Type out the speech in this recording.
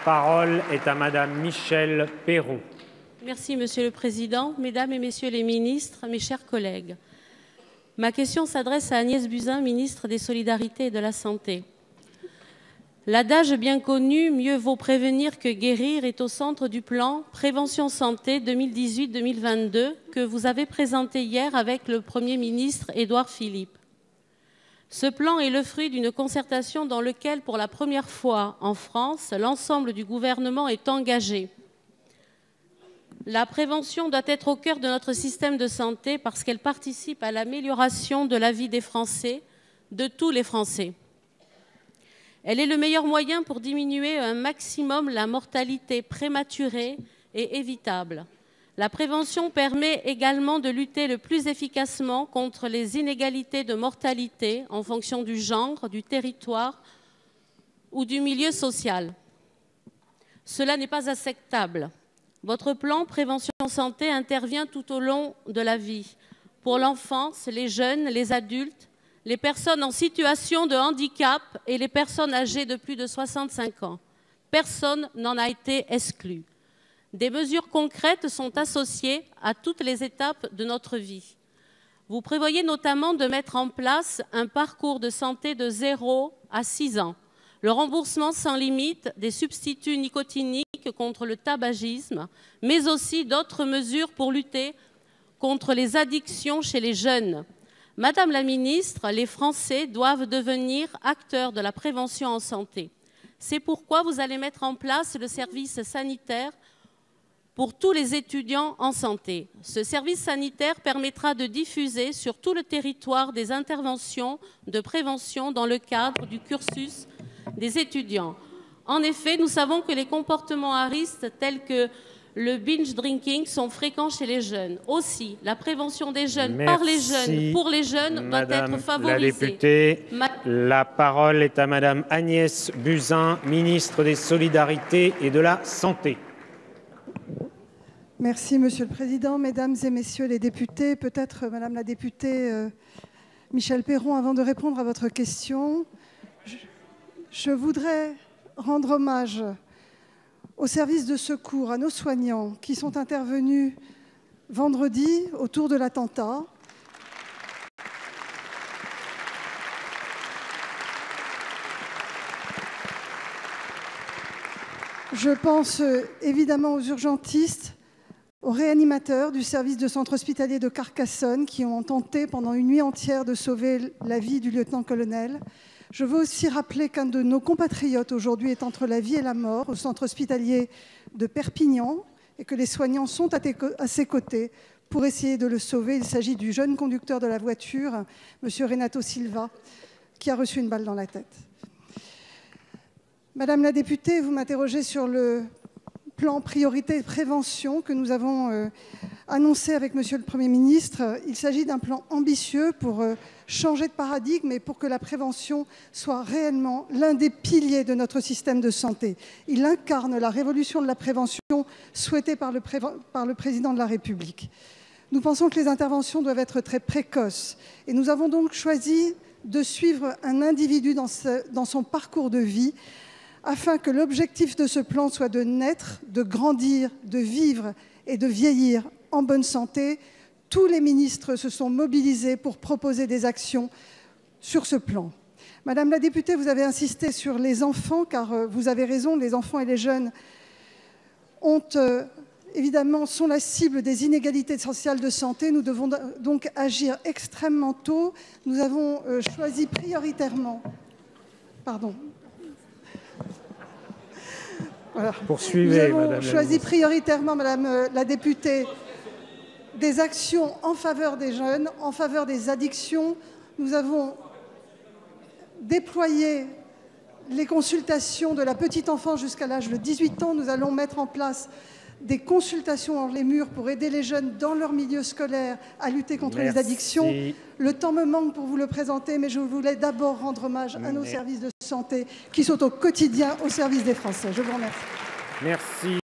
parole est à Madame Michèle Peyron. Merci, Monsieur le Président. Mesdames et Messieurs les ministres, mes chers collègues, ma question s'adresse à Agnès Buzyn, ministre des Solidarités et de la Santé. L'adage bien connu « Mieux vaut prévenir que guérir » est au centre du plan Prévention Santé 2018-2022 que vous avez présenté hier avec le Premier ministre Édouard Philippe. Ce plan est le fruit d'une concertation dans laquelle, pour la première fois en France, l'ensemble du gouvernement est engagé. La prévention doit être au cœur de notre système de santé parce qu'elle participe à l'amélioration de la vie des Français, de tous les Français. Elle est le meilleur moyen pour diminuer un maximum la mortalité prématurée et évitable. La prévention permet également de lutter le plus efficacement contre les inégalités de mortalité en fonction du genre, du territoire ou du milieu social. Cela n'est pas acceptable. Votre plan Prévention Santé intervient tout au long de la vie, pour l'enfance, les jeunes, les adultes, les personnes en situation de handicap et les personnes âgées de plus de 65 ans. Personne n'en a été exclu. Des mesures concrètes sont associées à toutes les étapes de notre vie. Vous prévoyez notamment de mettre en place un parcours de santé de 0 à 6 ans, le remboursement sans limite des substituts nicotiniques contre le tabagisme, mais aussi d'autres mesures pour lutter contre les addictions chez les jeunes. Madame la ministre, les Français doivent devenir acteurs de la prévention en santé. C'est pourquoi vous allez mettre en place le service sanitaire pour tous les étudiants en santé. Ce service sanitaire permettra de diffuser sur tout le territoire des interventions de prévention dans le cadre du cursus des étudiants. En effet, nous savons que les comportements à risque tels que le binge drinking sont fréquents chez les jeunes. Aussi, la prévention des jeunes par les jeunes, pour les jeunes, doit être favorisée. La députée, la parole est à Madame Agnès Buzyn, ministre des Solidarités et de la Santé. Merci, Monsieur le Président. Mesdames et Messieurs les députés, peut-être Madame la députée Michèle Peyron, avant de répondre à votre question, je voudrais rendre hommage aux services de secours, à nos soignants qui sont intervenus vendredi autour de l'attentat. Je pense évidemment aux urgentistes, aux réanimateurs du service de centre hospitalier de Carcassonne qui ont tenté pendant une nuit entière de sauver la vie du lieutenant-colonel. Je veux aussi rappeler qu'un de nos compatriotes aujourd'hui est entre la vie et la mort au centre hospitalier de Perpignan et que les soignants sont à ses côtés pour essayer de le sauver. Il s'agit du jeune conducteur de la voiture, M. Renato Silva, qui a reçu une balle dans la tête. Madame la députée, vous m'interrogez sur le plan priorité et prévention que nous avons annoncé avec Monsieur le Premier ministre. Il s'agit d'un plan ambitieux pour changer de paradigme et pour que la prévention soit réellement l'un des piliers de notre système de santé. Il incarne la révolution de la prévention souhaitée par le Président de la République. Nous pensons que les interventions doivent être très précoces et nous avons donc choisi de suivre un individu dans son parcours de vie afin que l'objectif de ce plan soit de naître, de grandir, de vivre et de vieillir en bonne santé. Tous les ministres se sont mobilisés pour proposer des actions sur ce plan. Madame la députée, vous avez insisté sur les enfants, car vous avez raison, les enfants et les jeunes évidemment sont la cible des inégalités sociales de santé. Nous devons donc agir extrêmement tôt. Nous avons choisi prioritairement... Pardon. Voilà. Poursuivez, Nous avons choisi prioritairement, Madame la députée, des actions en faveur des jeunes, en faveur des addictions. Nous avons déployé les consultations de la petite enfance jusqu'à l'âge de 18 ans. Nous allons mettre en place des consultations hors les murs pour aider les jeunes dans leur milieu scolaire à lutter contre les addictions. Le temps me manque pour vous le présenter, mais je voulais d'abord rendre hommage à nos services de santé qui sont au quotidien au service des Français. Je vous remercie. Merci.